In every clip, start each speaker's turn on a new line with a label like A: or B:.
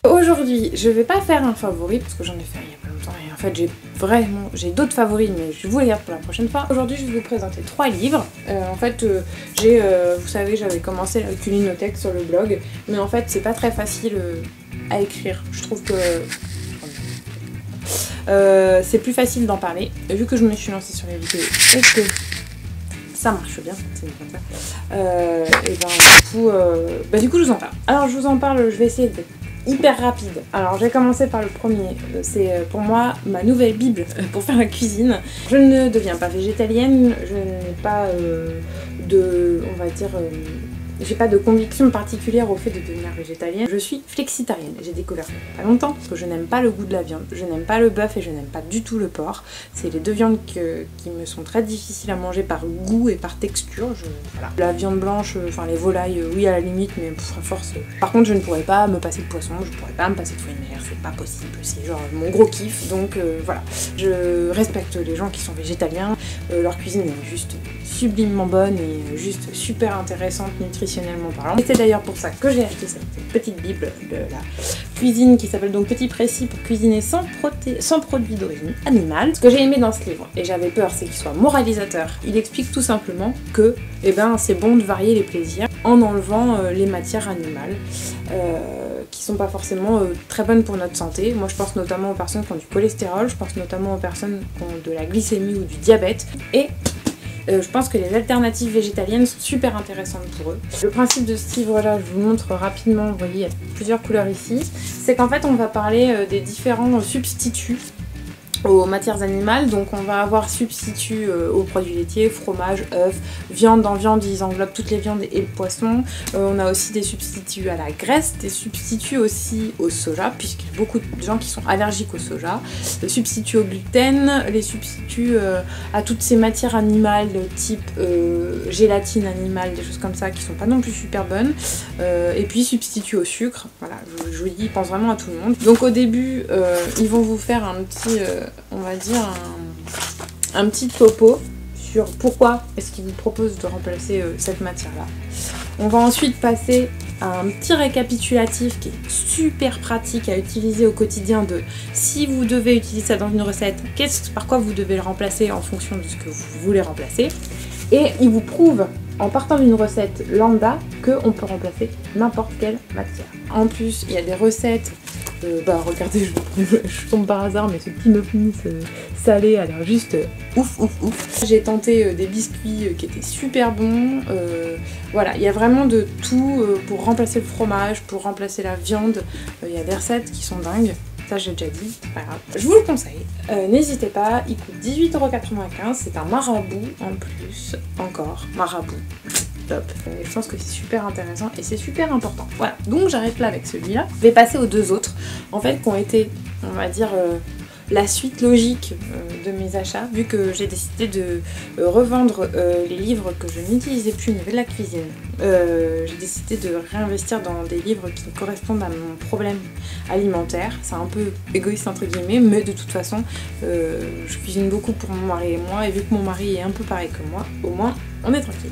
A: Aujourd'hui, je vais pas faire un favori parce que j'en ai fait il y a pas longtemps et en fait j'ai d'autres favoris mais je vous les garde pour la prochaine fois. Aujourd'hui, je vais vous présenter 3 livres. Vous savez, j'avais commencé la culinothèque sur le blog, mais en fait, c'est pas très facile à écrire. Je trouve que c'est plus facile d'en parler. Et vu que je me suis lancée sur les vidéos et que ça marche bien, c'est comme ça. Du coup, je vous en parle. Alors, je vous en parle, je vais essayer d'être hyper rapide. Alors, je vais commencer par le premier. C'est pour moi ma nouvelle bible pour faire la cuisine. Je ne deviens pas végétalienne, je n'ai pas j'ai pas de conviction particulière au fait de devenir végétalienne. Je suis flexitarienne. J'ai découvert ça il y a pas longtemps parce que je n'aime pas le goût de la viande, je n'aime pas le bœuf et je n'aime pas du tout le porc. C'est les deux viandes qui me sont très difficiles à manger par goût et par texture. Voilà. La viande blanche, enfin les volailles, oui à la limite, mais à force. Par contre, je ne pourrais pas me passer de poisson, je pourrais pas me passer de fruits de mer, c'est pas possible. C'est genre mon gros kiff. Donc voilà. Je respecte les gens qui sont végétaliens. Leur cuisine est juste sublimement bonne et juste super intéressante nutritionnellement parlant. Et c'est d'ailleurs pour ça que j'ai acheté cette petite bible de la cuisine qui s'appelle donc Petit Précis pour cuisiner sans produits d'origine animale. Ce que j'ai aimé dans ce livre, et j'avais peur, c'est qu'il soit moralisateur. Il explique tout simplement que c'est bon de varier les plaisirs en enlevant les matières animales qui sont pas forcément très bonnes pour notre santé. Moi je pense notamment aux personnes qui ont du cholestérol, je pense notamment aux personnes qui ont de la glycémie ou du diabète, et je pense que les alternatives végétaliennes sont super intéressantes pour eux. Le principe de ce livre-là, je vous montre rapidement, vous voyez, il y a plusieurs couleurs ici, c'est qu'en fait on va parler des différents substituts aux matières animales. Donc on va avoir substitut aux produits laitiers, fromage, œufs, viande. Dans viande, ils englobent toutes les viandes et le poisson. On a aussi des substituts à la graisse, des substituts aussi au soja, puisqu'il y a beaucoup de gens qui sont allergiques au soja, des substituts au gluten, les substituts à toutes ces matières animales type gélatine animale, des choses comme ça qui sont pas non plus super bonnes, et puis substituts au sucre. Voilà, je vous dis, ils pensent vraiment à tout le monde. Donc au début, ils vont vous faire un petit on va dire un petit topo sur pourquoi est-ce qu'ils vous proposent de remplacer cette matière-là. On va ensuite passer à un petit récapitulatif qui est super pratique à utiliser au quotidien de si vous devez utiliser ça dans une recette, par quoi vous devez le remplacer en fonction de ce que vous voulez remplacer. Et il vous prouve, en partant d'une recette lambda, qu'on peut remplacer n'importe quelle matière. En plus, il y a des recettes. Regardez, je tombe par hasard, mais ce petit muffin salé a l'air juste ouf. J'ai tenté des biscuits qui étaient super bons. Voilà, il y a vraiment de tout pour remplacer le fromage, pour remplacer la viande. Il y a des recettes qui sont dingues. Ça j'ai déjà dit, c'est pas grave. Je vous le conseille, n'hésitez pas, il coûte 18,95 €, c'est un marabout en plus, encore, marabout, top. Je pense que c'est super intéressant et c'est super important. Voilà, donc j'arrête là avec celui-là. Je vais passer aux deux autres, en fait, qui ont été, on va dire, la suite logique de mes achats, vu que j'ai décidé de revendre les livres que je n'utilisais plus au niveau de la cuisine. J'ai décidé de réinvestir dans des livres qui correspondent à mon problème alimentaire. C'est un peu égoïste entre guillemets, mais de toute façon, je cuisine beaucoup pour mon mari et moi, et vu que mon mari est un peu pareil que moi, au moins on est tranquille.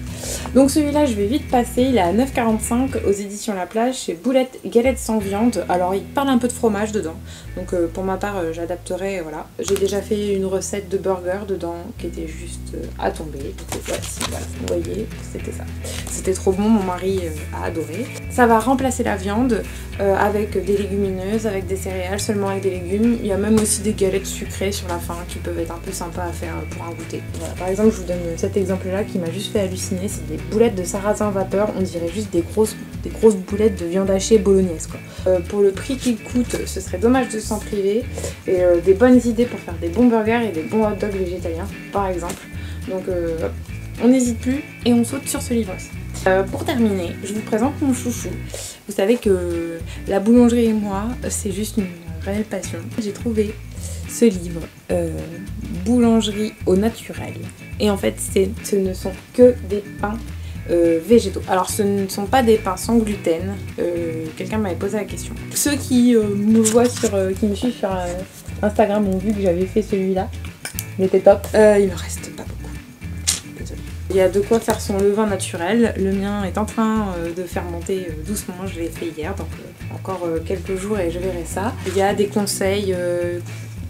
A: Donc celui-là, je vais vite passer, il est à 9,45 € aux éditions La Plage, chez Boulette Galette sans viande. Alors il parle un peu de fromage dedans, donc pour ma part j'adapterai, voilà. J'ai déjà fait une recette de burger dedans qui était juste à tomber. Donc voici, voilà, vous voyez, c'était ça. C'était trop bon, mon mari a adoré. Ça va remplacer la viande avec des légumineuses, avec des céréales, seulement avec des légumes. Il y a même aussi des galettes sucrées sur la fin qui peuvent être un peu sympas à faire pour un goûter. Voilà, par exemple, je vous donne cet exemple-là qui m'a juste fait halluciner, c'est des boulettes de sarrasin vapeur, on dirait juste des grosses boulettes de viande hachée bolognaise quoi. Pour le prix qu'il coûte, ce serait dommage de s'en priver, et des bonnes idées pour faire des bons burgers et des bons hot dogs végétaliens par exemple. Donc on n'hésite plus et on saute sur ce livre-ci. Pour terminer, je vous présente mon chouchou. Vous savez que la boulangerie et moi, c'est juste une réelle passion. J'ai trouvé ce livre, Boulangerie au naturel. Et en fait, ce ne sont que des pains végétaux. Alors, ce ne sont pas des pains sans gluten. Quelqu'un m'avait posé la question. Ceux qui qui me suivent sur Instagram ont vu que j'avais fait celui-là. Il était top. Il me reste pas beaucoup. Désolée. Il y a de quoi faire son levain naturel. Le mien est en train de fermenter doucement, je l'ai fait hier, donc encore quelques jours et je verrai ça. Il y a des conseils,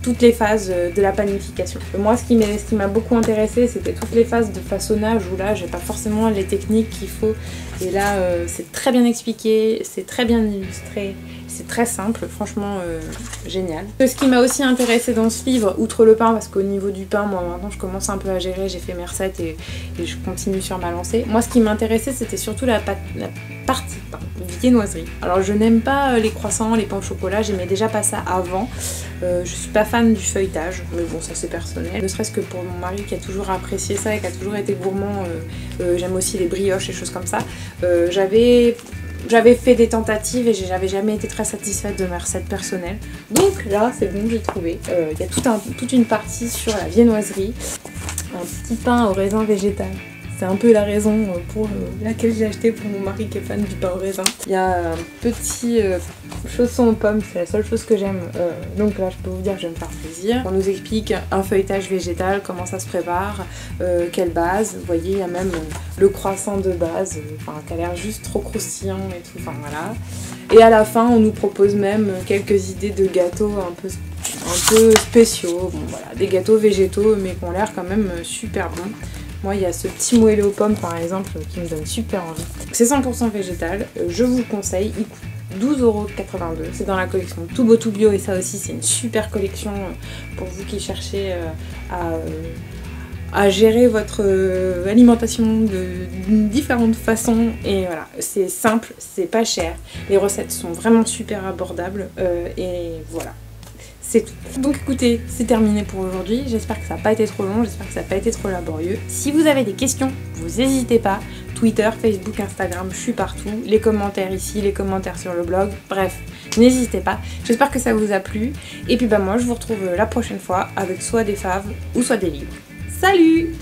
A: toutes les phases de la panification. Moi, ce qui m'a beaucoup intéressé, c'était toutes les phases de façonnage où là, j'ai pas forcément les techniques qu'il faut. Et là, c'est très bien expliqué, c'est très bien illustré. C'est très simple, franchement génial. Ce qui m'a aussi intéressé dans ce livre, outre le pain, parce qu'au niveau du pain, moi maintenant je commence un peu à gérer, j'ai fait mes recettes et je continue sur ma lancée. Moi ce qui m'intéressait c'était surtout la partie viennoiserie. Alors je n'aime pas les croissants, les pains au chocolat, j'aimais déjà pas ça avant. Je suis pas fan du feuilletage, mais bon ça c'est personnel. Ne serait-ce que pour mon mari qui a toujours apprécié ça et qui a toujours été gourmand, j'aime aussi les brioches et choses comme ça. J'avais fait des tentatives et j'avais jamais été très satisfaite de mes recettes personnelles. Donc là, c'est bon, j'ai trouvé. Il y a toute une partie sur la viennoiserie. Un petit pain au raisin végétal. C'est un peu la raison pour laquelle j'ai acheté pour mon mari qui est fan du pain au raisin. Il y a un petit chausson aux pommes, c'est la seule chose que j'aime. Donc là, je peux vous dire que je vais me faire plaisir. On nous explique un feuilletage végétal, comment ça se prépare, quelle base. Vous voyez, il y a même le croissant de base, qui a l'air juste trop croustillant et tout. Enfin voilà. Et à la fin, on nous propose même quelques idées de gâteaux un peu spéciaux. Bon voilà, des gâteaux végétaux, mais qui ont l'air quand même super bons. Moi, il y a ce petit moelleux aux pommes, par exemple, qui me donne super envie. C'est 100% végétal, je vous le conseille, il coûte 12,82 €. C'est dans la collection Tout Beau Tout Bio, et ça aussi, c'est une super collection pour vous qui cherchez à gérer votre alimentation de différentes façons. Et voilà, c'est simple, c'est pas cher, les recettes sont vraiment super abordables, et voilà. C'est tout. Donc écoutez, c'est terminé pour aujourd'hui. J'espère que ça n'a pas été trop long, j'espère que ça n'a pas été trop laborieux. Si vous avez des questions, vous n'hésitez pas. Twitter, Facebook, Instagram, je suis partout. Les commentaires ici, les commentaires sur le blog. Bref, n'hésitez pas. J'espère que ça vous a plu. Et puis moi, je vous retrouve la prochaine fois avec soit des faves ou soit des livres. Salut!